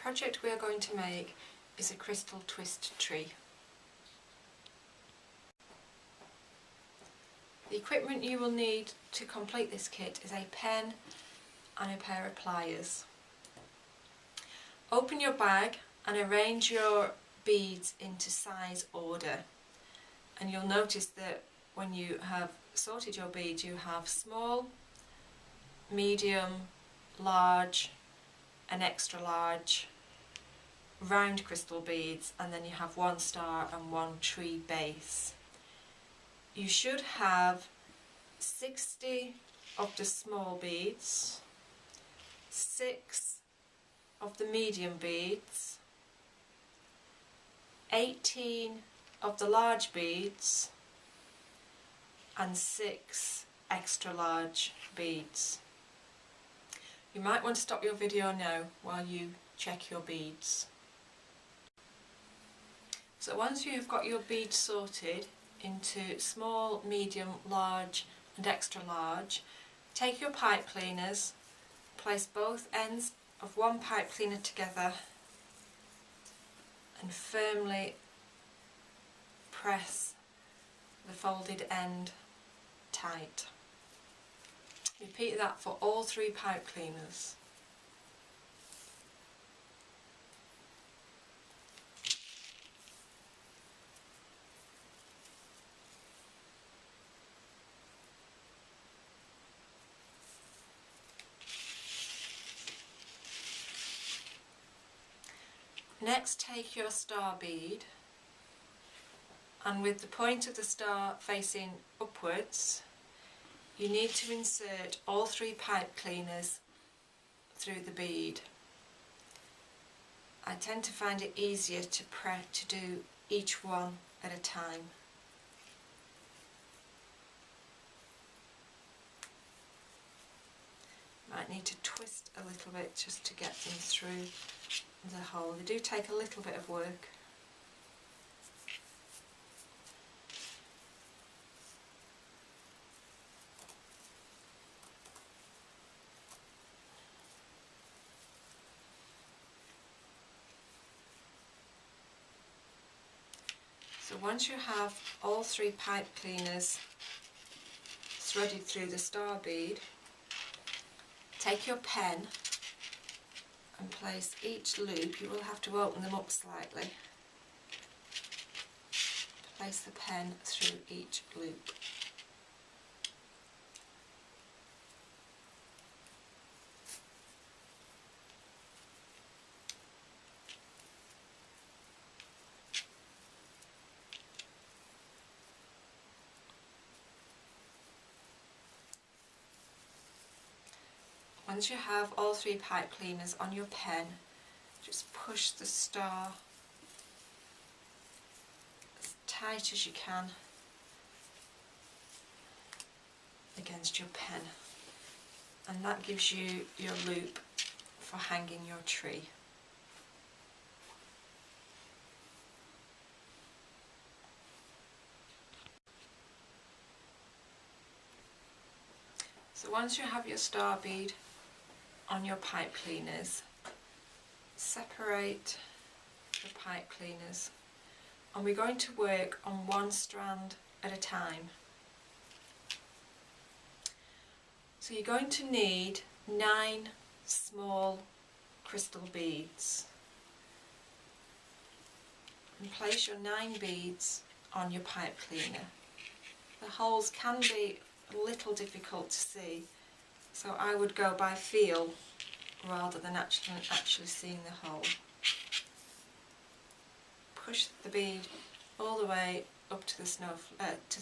project we are going to make is a crystal twist tree. The equipment you will need to complete this kit is a pen and a pair of pliers. Open your bag and arrange your beads into size order, and you'll notice that when you have sorted your beads you have small, medium, large and extra large round crystal beads, and then you have one star and one tree base. You should have 60 of the small beads, 6 of the medium beads, 18 of the large beads and 6 extra large beads. You might want to stop your video now while you check your beads. So once you have got your beads sorted into small, medium, large and extra large, take your pipe cleaners, place both ends of one pipe cleaner together and firmly press the folded end tight. Repeat that for all 3 pipe cleaners. Next, take your star bead and with the point of the star facing upwards, you need to insert all 3 pipe cleaners through the bead. I tend to find it easier to do each one at a time. Might need to twist a little bit just to get them through the hole. They do take a little bit of work. So once you have all 3 pipe cleaners threaded through the star bead, take your pen and place each loop. You will have to open them up slightly. Place the pen through each loop. Once you have all 3 pipe cleaners on your pen, just push the star as tight as you can against your pen, and that gives you your loop for hanging your tree. So once you have your star bead on your pipe cleaners, separate the pipe cleaners, and we're going to work on one strand at a time. So you're going to need 9 small crystal beads, and place your 9 beads on your pipe cleaner. The holes can be a little difficult to see, so I would go by feel rather than actually seeing the hole. Push the bead all the way up to the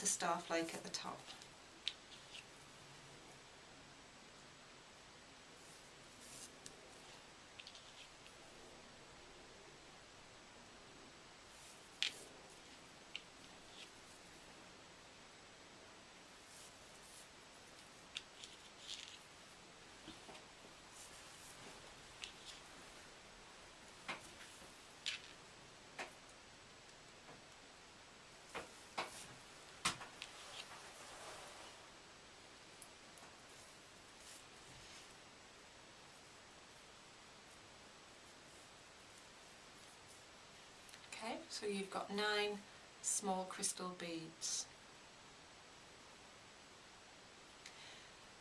star flake at the top. So you've got 9 small crystal beads.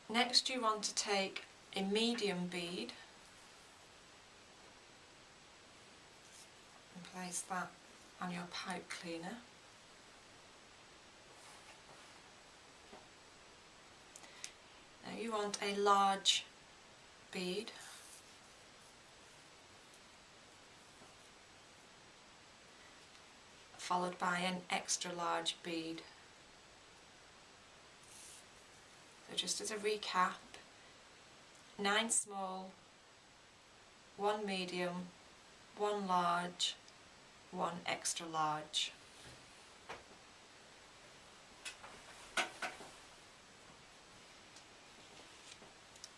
Next you want to take a medium bead and place that on your pipe cleaner. Now you want a large bead, followed by an extra large bead. So just as a recap, 9 small, 1 medium, 1 large, 1 extra large.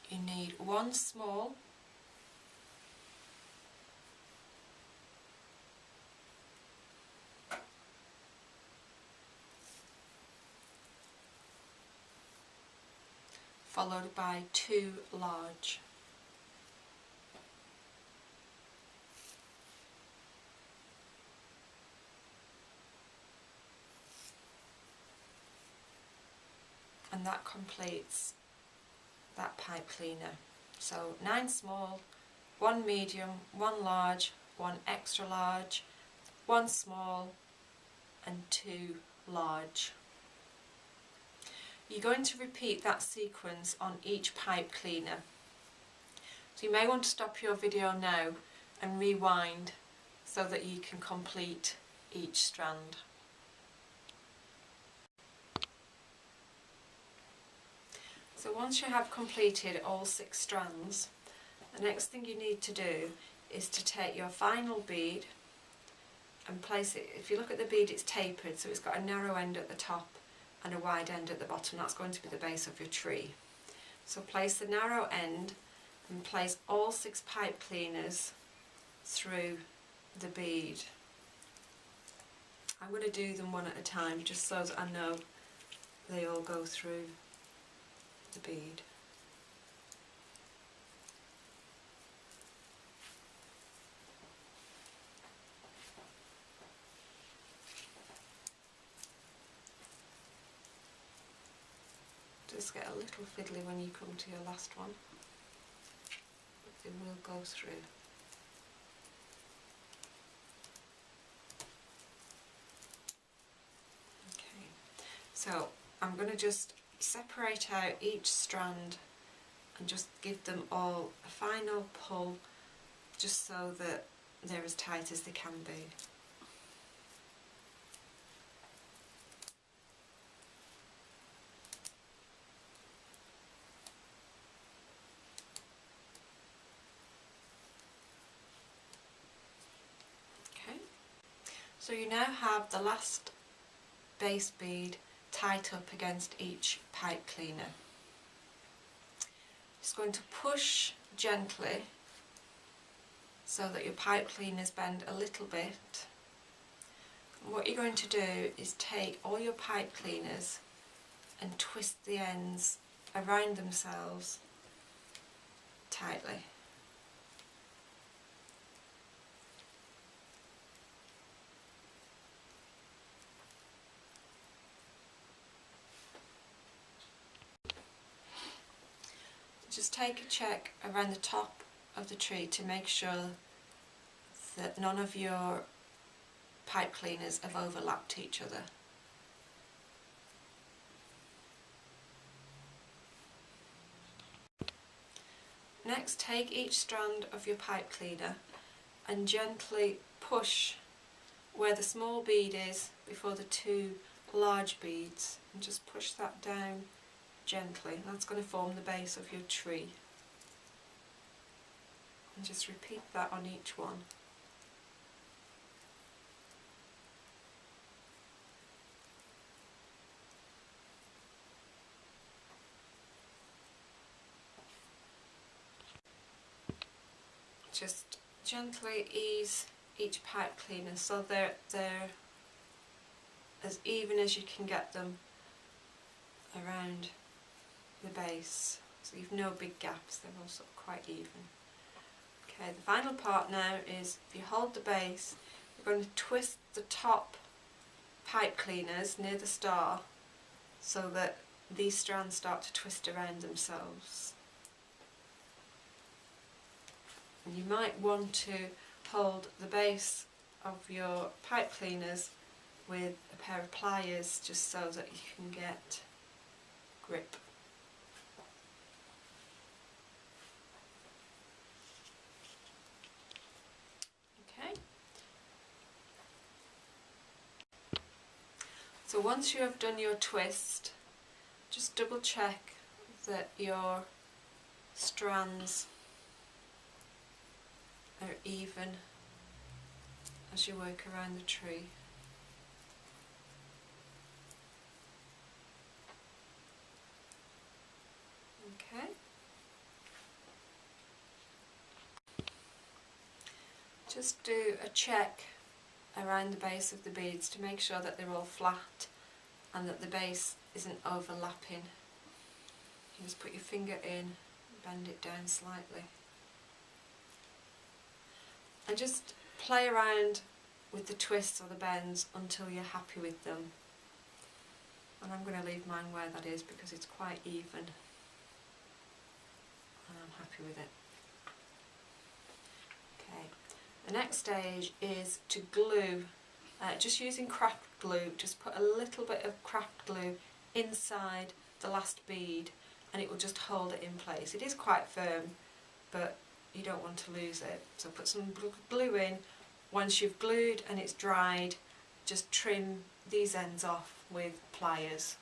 You need 1 small, followed by 2 large. And that completes that pipe cleaner. So 9 small, 1 medium, 1 large, 1 extra large, 1 small and 2 large. You're going to repeat that sequence on each pipe cleaner. So you may want to stop your video now and rewind so that you can complete each strand. So once you have completed all 6 strands, the next thing you need to do is to take your final bead and place it. If you look at the bead, it's tapered, so it's got a narrow end at the top and a wide end at the bottom. That's going to be the base of your tree. So place the narrow end and place all 6 pipe cleaners through the bead. I'm going to do them one at a time just so that I know they all go through the bead. Just get a little fiddly when you come to your last one, but they will go through. Okay, so I'm going to just separate out each strand and just give them all a final pull, just so that they're as tight as they can be. Okay, so you now have the last base bead tight up against each pipe cleaner. Just going to push gently so that your pipe cleaners bend a little bit. And what you're going to do is take all your pipe cleaners and twist the ends around themselves tightly. Just take a check around the top of the tree to make sure that none of your pipe cleaners have overlapped each other. Next, take each strand of your pipe cleaner and gently push where the small bead is before the 2 large beads, and just push that down gently. That's going to form the base of your tree. And just repeat that on each one. Just gently ease each pipe cleaner so they're as even as you can get them around the base, so you've no big gaps, they're all sort of quite even. Okay, the final part now is if you hold the base, you're going to twist the top pipe cleaners near the star so that these strands start to twist around themselves. And you might want to hold the base of your pipe cleaners with a pair of pliers just so that you can get grip. Okay. So once you have done your twist, just double check that your strands are even as you work around the tree. Okay. Just do a check around the base of the beads to make sure that they're all flat and that the base isn't overlapping. You just put your finger in, bend it down slightly. And just play around with the twists or the bends until you're happy with them. And I'm going to leave mine where that is because it's quite even and I'm happy with it. Okay, the next stage is to glue. Just using craft glue, just put a little bit of craft glue inside the last bead and it will just hold it in place. It is quite firm, but you don't want to lose it. So put some glue in. Once you've glued and it's dried, just trim these ends off with pliers.